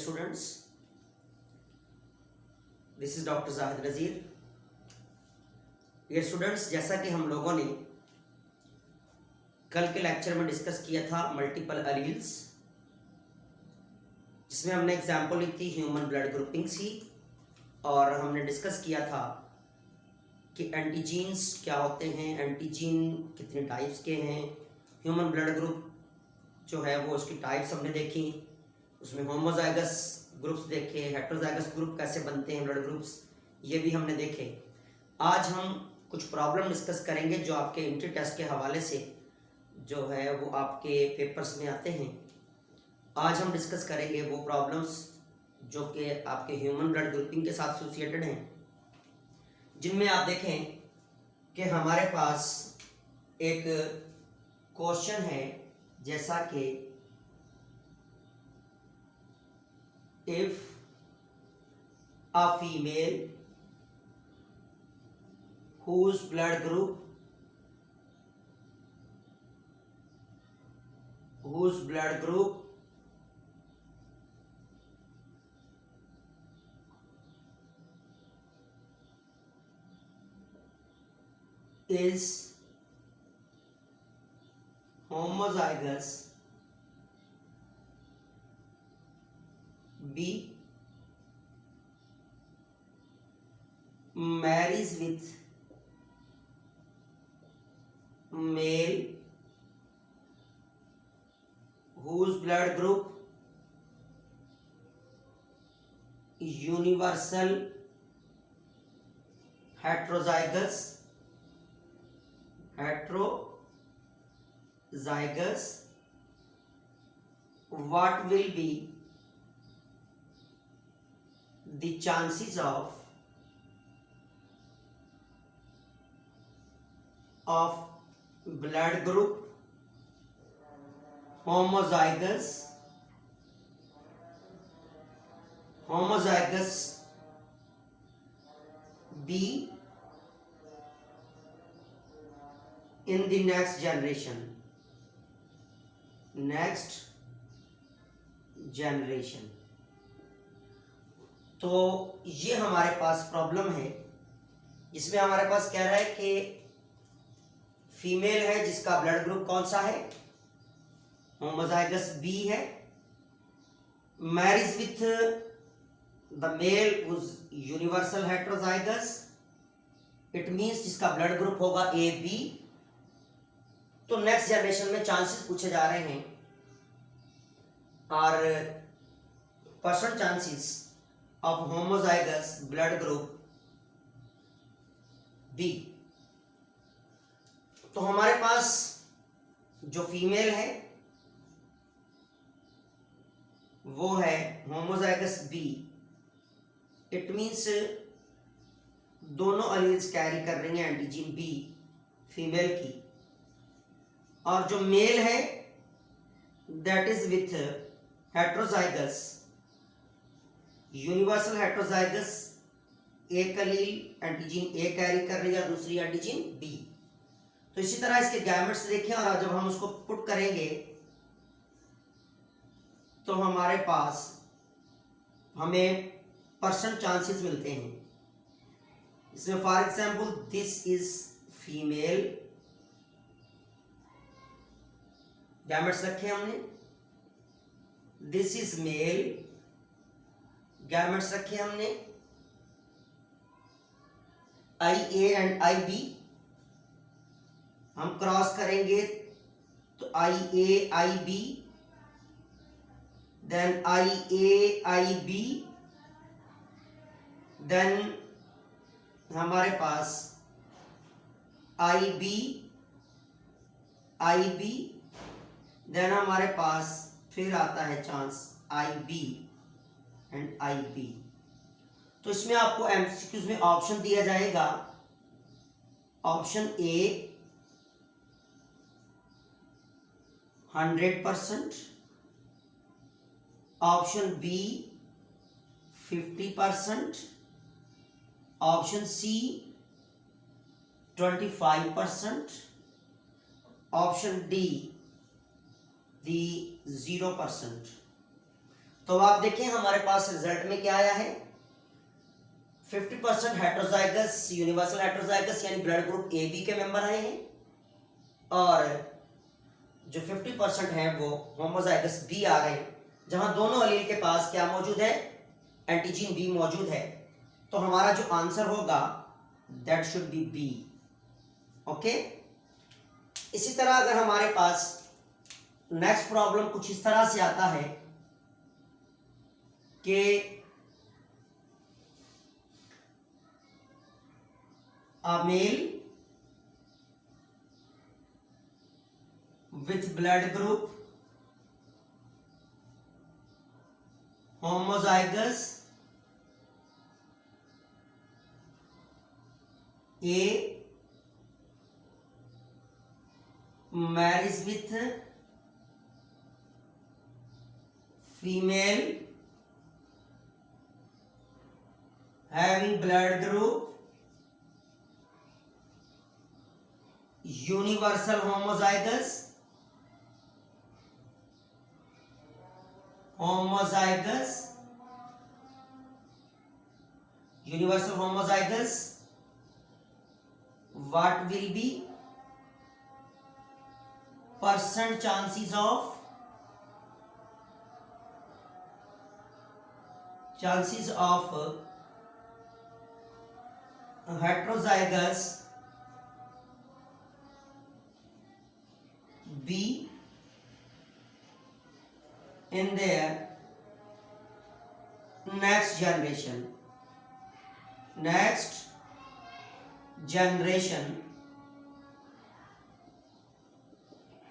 students, this is Dr. Zahid Nazir. Dear students, जैसा कि हम लोगों ने कल के लेक्चर में डिस्कस किया था मल्टीपल एलील्स, जिसमें हमने एग्जाम्पल ली थी ह्यूमन ब्लड ग्रुपिंग सी, और हमने डिस्कस किया था कि एंटीजीन्स क्या होते हैं, एंटीजीन कितने टाइप्स के हैं, ह्यूमन ब्लड ग्रुप जो है वो उसकी टाइप्स हमने देखी, उसमें होमोजाइगस ग्रुप्स देखे, हेट्रोजाइगस ग्रुप कैसे बनते हैं ब्लड ग्रुप्स, ये भी हमने देखे। आज हम कुछ प्रॉब्लम डिस्कस करेंगे जो आपके एंट्री टेस्ट के हवाले से जो है वो आपके पेपर्स में आते हैं। आज हम डिस्कस करेंगे वो प्रॉब्लम्स जो कि आपके ह्यूमन ब्लड ग्रुपिंग के साथ एसोसिएटेड हैं, जिनमें आप देखें कि हमारे पास एक क्वेश्चन है जैसा कि if a female whose blood group is homozygous B marries with male whose blood group universal heterozygous, what will be the chances of blood group homozygous B in the next generation. तो ये हमारे पास problem है जिसमें हमारे पास कह रहा है कि फीमेल है जिसका ब्लड ग्रुप कौन सा है, होमोजाइगस बी है, marriage with the male whose universal heterozygous, it means जिसका ब्लड ग्रुप होगा ए बी। तो नेक्स्ट जनरेशन में चांसेस पूछे जा रहे हैं और percent chances of homozygous blood group B. तो हमारे पास जो फीमेल है वो है होमोजाइगस बी, इट मींस दोनों एलील्स कैरी कर रही हैं एंटीजीन बी फीमेल की, और जो मेल है that is with heterozygous universal heterozygous, एक एलील एंटीजीन ए कैरी कर रही है, दूसरी एंटीजीन बी। तो इसी तरह इसके गैमेट्स देखें और जब हम उसको पुट करेंगे तो हमारे पास हमें परसेंट चांसेस मिलते हैं। इसमें for example this is female, gametes रखे हमने, दिस इज मेल, गैमेट्स रखे हमने, I A and I B. हम क्रॉस करेंगे तो I A I B, then I A I B, then हमारे पास I B I B, then हमारे पास फिर आता है chance I B and I B. तो इसमें आपको एमसीक्यूज में ऑप्शन दिया जाएगा, option A 100%, option B 50%, option C 25%, option D the 0%। तो आप देखें हमारे पास रिजल्ट में क्या आया है, 50% हेट्रोजाइगस यूनिवर्सल हेट्रोजाइगस यानी ब्लड ग्रुप ए बी के मेंबर आए हैं, और जो 50% है वो होमोजाइगस बी आ गए, जहां दोनों अलील के पास क्या मौजूद है, एंटीजीन बी मौजूद है। तो हमारा जो आंसर होगा that should be B. Okay, इसी तरह अगर हमारे पास नेक्स्ट प्रॉब्लम कुछ इस तरह से आता है कि a male with blood group homozygous A marries with female having blood group universal homozygous universal homozygous, what will be percent chances of heterozygous B in their next generation।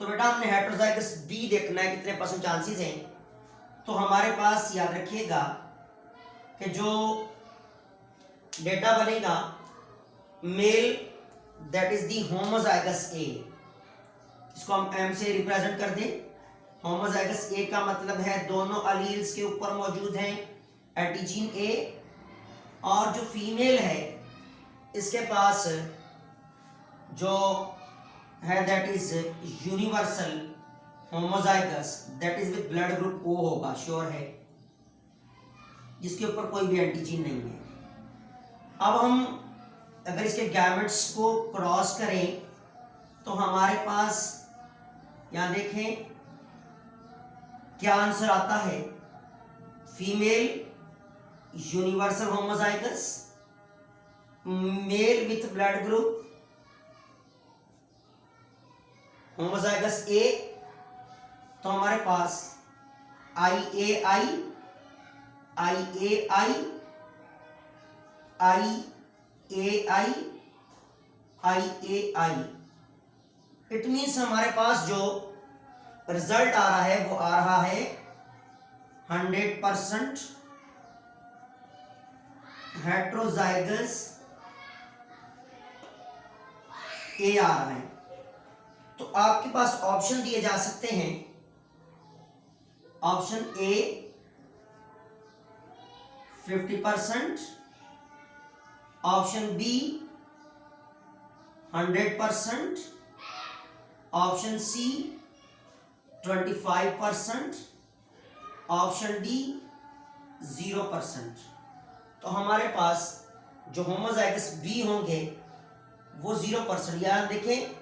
तो बेटा हमने हेट्रोजाइगस बी देखना है कितने percent chances हैं। तो हमारे पास याद रखिएगा कि जो डेटा बनेगा male that is the homozygous A, इसको हम एम से रिप्रेजेंट कर दें। होमोजाइगस ए का मतलब है दोनों अलील्स के ऊपर मौजूद हैं एंटीजीन ए, और जो फीमेल है इसके पास जो है that is universal homozygous that is with blood group O होगा, श्योर है, जिसके ऊपर कोई भी एंटीजीन नहीं है। अब हम अगर इसके गैमेट्स को क्रॉस करें तो हमारे पास यहां देखें क्या आंसर आता है, female universal homozygous, male with blood group homozygous A. तो हमारे पास आई A I I A I I A I I A I, it means हमारे पास जो रिजल्ट आ रहा है वो आ रहा है 100% हेट्रोजाइगस ए आ रहा है। तो आपके पास ऑप्शन दिए जा सकते हैं, option A 50%, option B 100%, option C 25%, option D 0%। तो हमारे पास जो होमोजाइगस बी होंगे वो 0%। यार देखें,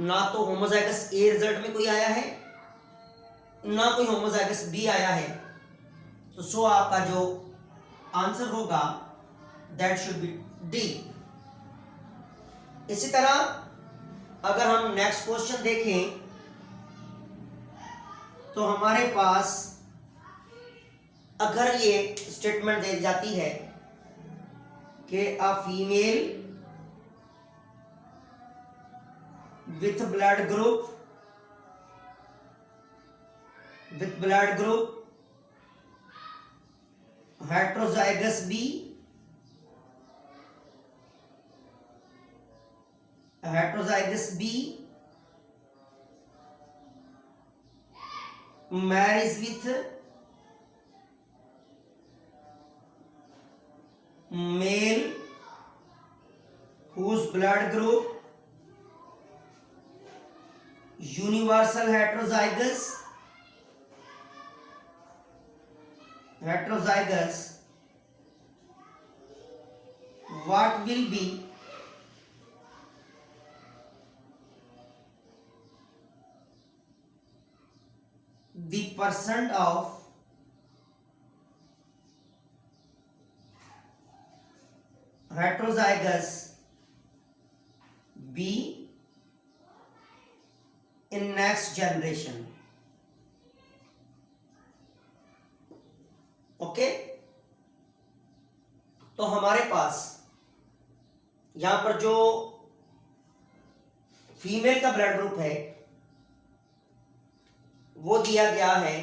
ना तो होमोजाइगस ए रिजल्ट में कोई आया है ना कोई होमोजाइगस बी आया है, तो सो आपका जो आंसर होगा दैट शुड बी डी। इसी तरह अगर हम नेक्स्ट क्वेश्चन देखें तो हमारे पास अगर ये स्टेटमेंट दी जाती है कि a female with blood group heterozygous B marries with male whose blood group universal heterozygous heterozygous, what will be the percent of heterozygous B in next generation? Okay तो हमारे पास यहां पर जो फीमेल का ब्लड ग्रुप है वो दिया गया है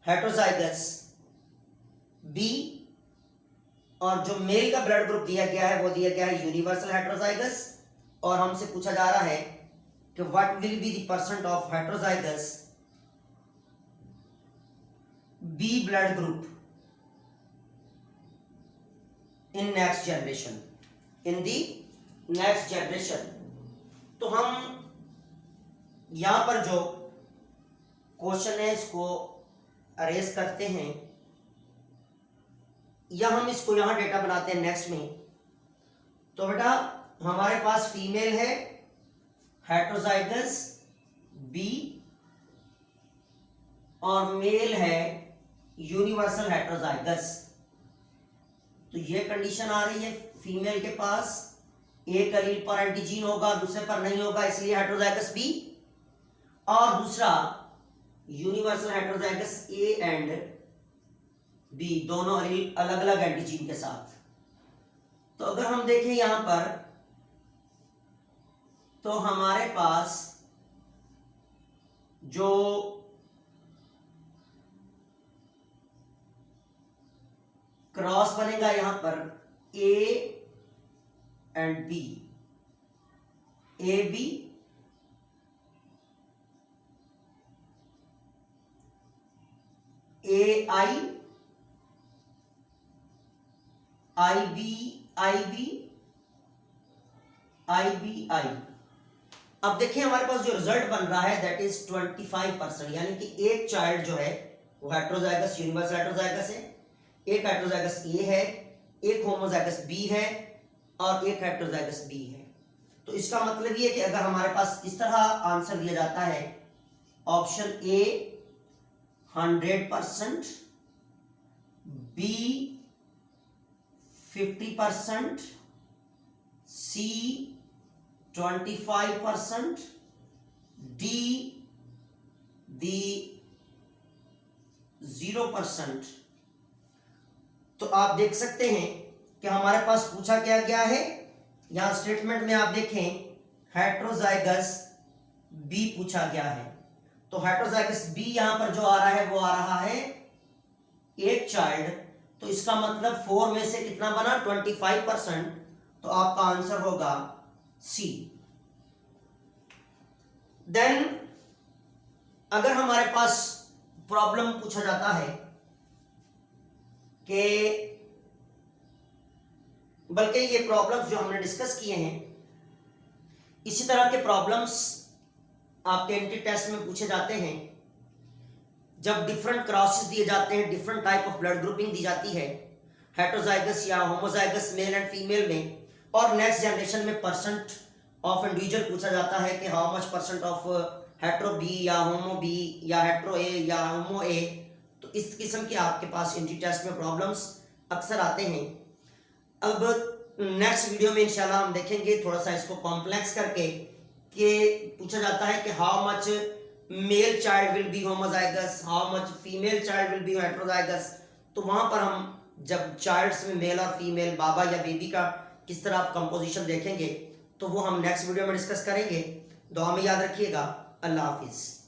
हेटेरोजाइगस बी, और जो मेल का ब्लड ग्रुप दिया गया है वो दिया गया है यूनिवर्सल हेटेरोजाइगस। और हमसे पूछा जा रहा है कि what will be the percent of heterozygous B blood group in next generation, in the next generation। तो हम यहां पर जो क्वेश्चन है इसको अरेज करते हैं या हम इसको यहां डेटा बनाते हैं नेक्स्ट में। तो बेटा हमारे पास फीमेल है हेटेरोजाइगस B और मेल है यूनिवर्सल हेटेरोजाइगस। तो ये कंडीशन आ रही है, फीमेल के पास एक एलील पर एंटीजीन होगा दूसरे पर नहीं होगा, इसलिए हेटेरोजाइगस बी, और दूसरा universal heterozygous A and B, दोनों एलील अलग अलग एंटीजीन के साथ। तो अगर हम देखें यहां पर तो हमारे पास जो क्रॉस बनेगा यहां पर A and B, A B A I, I B I B, I B I. अब देखिए हमारे पास जो रिजल्ट बन रहा है दैट इज 25%, यानी कि एक चाइल्ड जो है वो हेटेरोजाइगस यूनिवर्सल हेटेरोजाइगस है, एक हेटेरोजाइगस ए है, एक होमोजाइगस बी है और एक हेटेरोजाइगस बी है। तो इसका मतलब ये है कि अगर हमारे पास इस तरह आंसर दिया जाता है option A 100%, B 50%, C 25%, D the 0%। तो आप देख सकते हैं कि हमारे पास पूछा क्या गया है, यहां स्टेटमेंट में आप देखें हेटेरोजाइगस बी पूछा गया है। तो हेटेरोजाइगस बी यहां पर जो आ रहा है वो आ रहा है एक चाइल्ड, तो इसका मतलब 4 में से कितना बना 25%, तो आपका आंसर होगा सी। देन अगर हमारे पास प्रॉब्लम पूछा जाता है कि बल्कि ये प्रॉब्लम्स जो हमने डिस्कस किए हैं इसी तरह के प्रॉब्लम्स आपके एंट्री टेस्ट में पूछे जाते हैं जब डिफरेंट क्रॉसेस दिए जाते हैं, different type of blood grouping दी जाती है हेटेरोजाइगस या होमोजाइगस मेल एंड फीमेल में, और नेक्स्ट जनरेशन में परसेंट ऑफ इंडिविजुअल पूछा जाता है कि how much percent of hetero B या होमो बी या हेटेरो ए या होमो ए। तो इस किस्म के आपके पास एंट्री टेस्ट में प्रॉब्लम्स अक्सर आते हैं। अब नेक्स्ट वीडियो में इंशाल्लाह हम देखेंगे थोड़ा सा इसको कॉम्प्लेक्स करके कि पूछा जाता है कि how much male child will be homozygous, how much female child will be heterozygous. तो वहां पर हम जब चाइल्ड्स में मेल और फीमेल बाबा या बेबी का किस तरह आप कंपोजिशन देखेंगे तो वो हम नेक्स्ट वीडियो में डिस्कस करेंगे। दुआ में याद रखिएगा। अल्लाह हाफिज़।